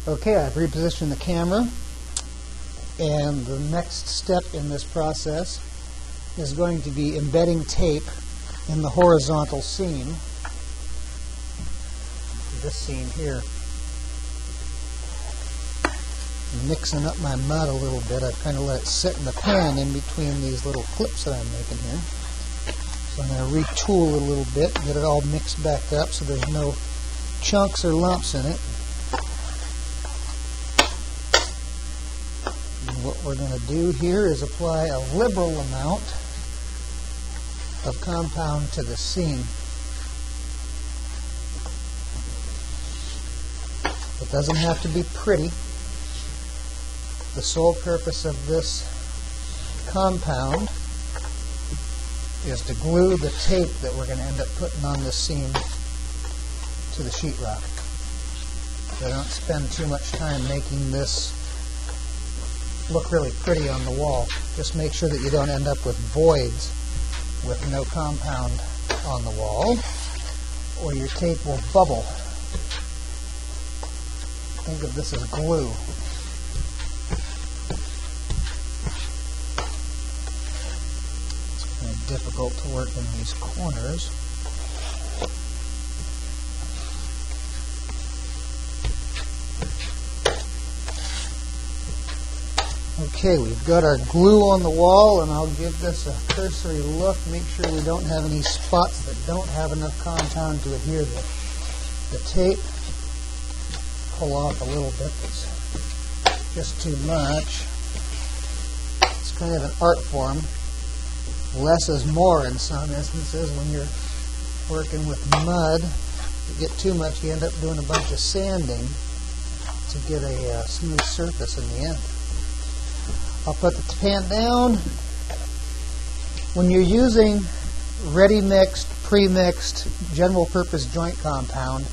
Okay, I've repositioned the camera, and the next step in this process is going to be embedding tape in the horizontal seam, this seam here. Mixing up my mud a little bit. I've kind of let it sit in the pan in between these little clips that I'm making here. So I'm going to retool it a little bit, get it all mixed back up so there's no chunks or lumps in it. And what we're going to do here is apply a liberal amount of compound to the seam. It doesn't have to be pretty. The sole purpose of this compound is to glue the tape that we're going to end up putting on this seam to the sheetrock. So don't spend too much time making this look really pretty on the wall. Just make sure that you don't end up with voids with no compound on the wall, or your tape will bubble. Think of this as glue. Difficult to work in these corners. Okay, we've got our glue on the wall, and I'll give this a cursory look, make sure we don't have any spots that don't have enough compound to adhere to the tape. Pull off a little bit that's just too much. It's kind of an art form. Less is more in some instances. When you're working with mud, you get too much, you end up doing a bunch of sanding to get a smooth surface in the end. I'll put the pan down. When you're using ready mixed, pre-mixed, general purpose joint compound,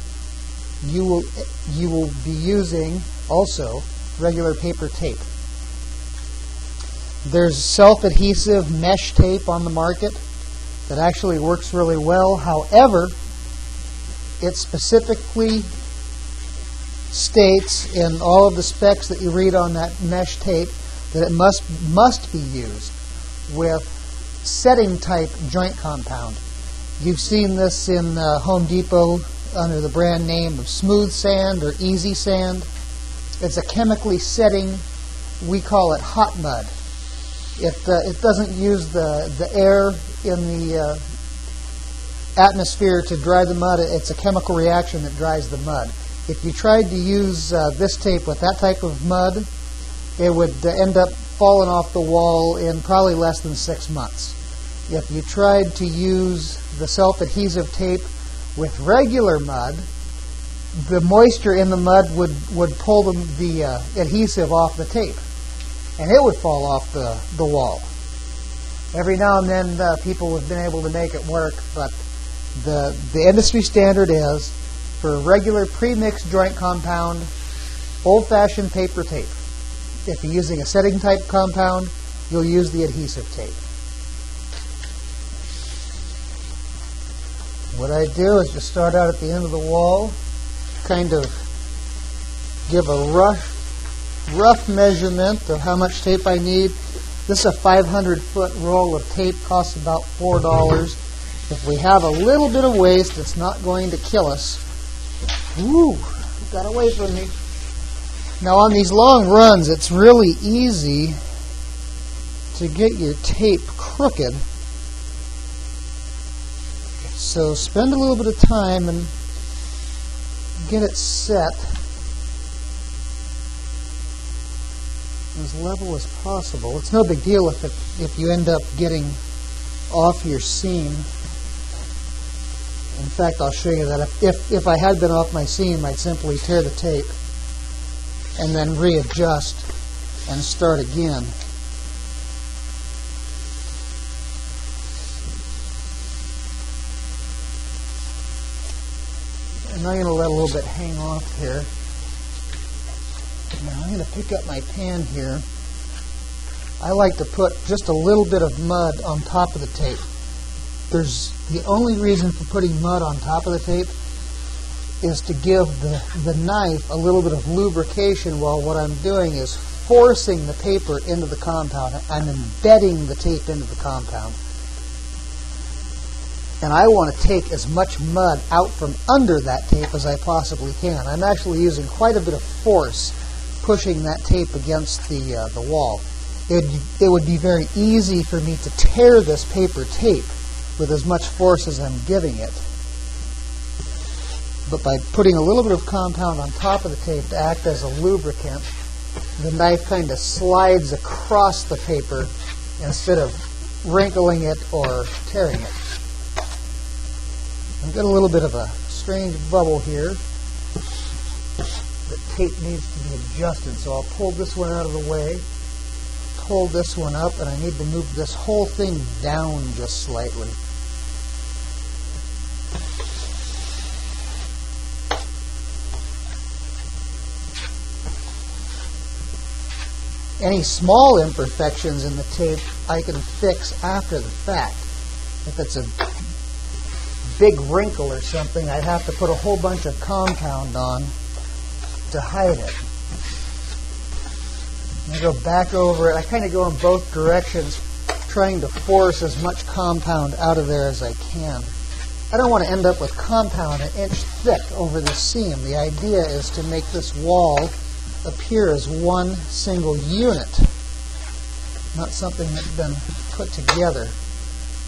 you will be using also regular paper tape. There's self-adhesive mesh tape on the market that actually works really well. However, it specifically states in all of the specs that you read on that mesh tape that it must be used with setting type joint compound. You've seen this in Home Depot under the brand name of Smooth Sand or Easy Sand. It's a chemically setting, we call it hot mud. It doesn't use the air in the atmosphere to dry the mud. It's a chemical reaction that dries the mud. If you tried to use this tape with that type of mud, it would end up falling off the wall in probably less than 6 months. If you tried to use the self-adhesive tape with regular mud, the moisture in the mud would pull the adhesive off the tape, and it would fall off the wall. Every now and then people have been able to make it work, but the industry standard is for regular pre-mixed joint compound, old-fashioned paper tape. If you're using a setting type compound, you'll use the adhesive tape. What I do is just start out at the end of the wall, kind of give a rough measurement of how much tape I need. This is a 500-foot roll of tape, costs about $4. If we have a little bit of waste, it's not going to kill us. Woo! Got away from me. Now on these long runs, it's really easy to get your tape crooked. So spend a little bit of time and get it set as level as possible. It's no big deal if you end up getting off your seam. In fact, I'll show you that. If I had been off my seam, I'd simply tear the tape and then readjust and start again. And I'm going to let a little bit hang off here. Now I'm going to pick up my pan here. I like to put just a little bit of mud on top of the tape. The only reason for putting mud on top of the tape is to give the knife a little bit of lubrication while what I'm doing is forcing the paper into the compound. I'm embedding the tape into the compound. And I want to take as much mud out from under that tape as I possibly can. I'm actually using quite a bit of force pushing that tape against the wall. It would be very easy for me to tear this paper tape with as much force as I'm giving it. But by putting a little bit of compound on top of the tape to act as a lubricant, the knife kind of slides across the paper instead of wrinkling it or tearing it. I've got a little bit of a strange bubble here. The tape needs to be adjusted, so I'll pull this one out of the way, pull this one up, and I need to move this whole thing down just slightly. Any small imperfections in the tape I can fix after the fact. If it's a big wrinkle or something, I'd have to put a whole bunch of compound on to hide it. I go back over it. I kind of go in both directions, trying to force as much compound out of there as I can. I don't want to end up with compound an inch thick over the seam. The idea is to make this wall appear as one single unit, not something that's been put together.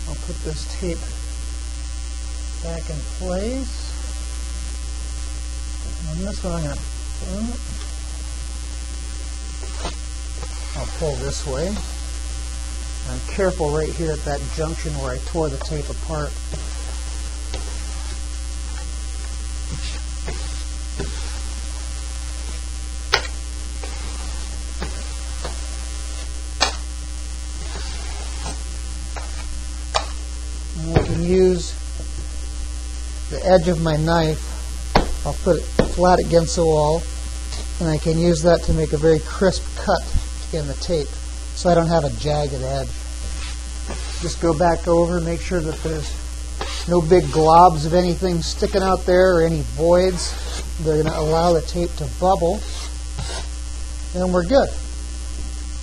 I'll put this tape back in place. And this one I'm going to I'll pull this way. I'm careful right here at that junction where I tore the tape apart. And I can use the edge of my knife. I'll put it flat against the wall, and I can use that to make a very crisp cut in the tape so I don't have a jagged edge. Just go back over, make sure that there's no big globs of anything sticking out there or any voids. They're going to allow the tape to bubble, and we're good.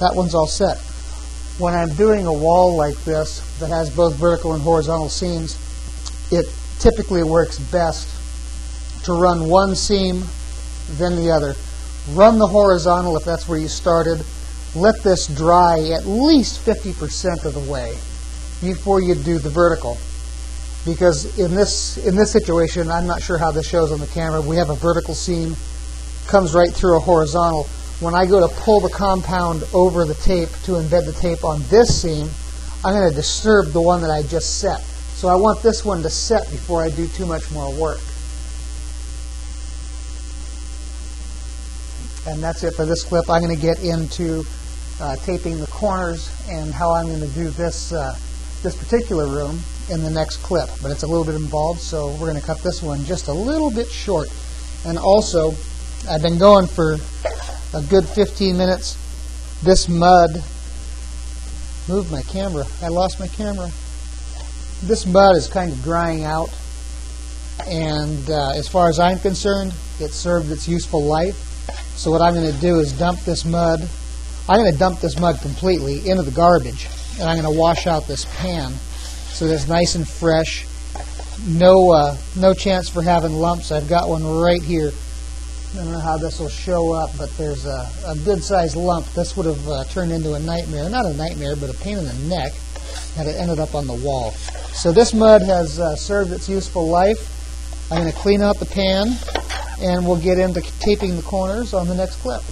That one's all set. When I'm doing a wall like this that has both vertical and horizontal seams, it typically works best to run one seam, then the other. Run the horizontal if that's where you started. Let this dry at least 50% of the way before you do the vertical. Because in this situation, I'm not sure how this shows on the camera, we have a vertical seam, comes right through a horizontal. When I go to pull the compound over the tape to embed the tape on this seam, I'm going to disturb the one that I just set. So I want this one to set before I do too much more work. And that's it for this clip. I'm going to get into taping the corners and how I'm going to do this particular room in the next clip. But it's a little bit involved, so we're going to cut this one just a little bit short. And also, I've been going for a good 15 minutes. This mud, moved my camera. I lost my camera. This mud is kind of drying out. And as far as I'm concerned, it served its useful life. So what I'm going to do is dump this mud. I'm going to dump this mud completely into the garbage, and I'm going to wash out this pan so that it's nice and fresh. No chance for having lumps. I've got one right here. I don't know how this will show up, but there's a good-sized lump. This would have turned into a nightmare. Not a nightmare, but a pain in the neck had it ended up on the wall. So this mud has served its useful life. I'm going to clean out the pan, and we'll get into taping the corners on the next clip.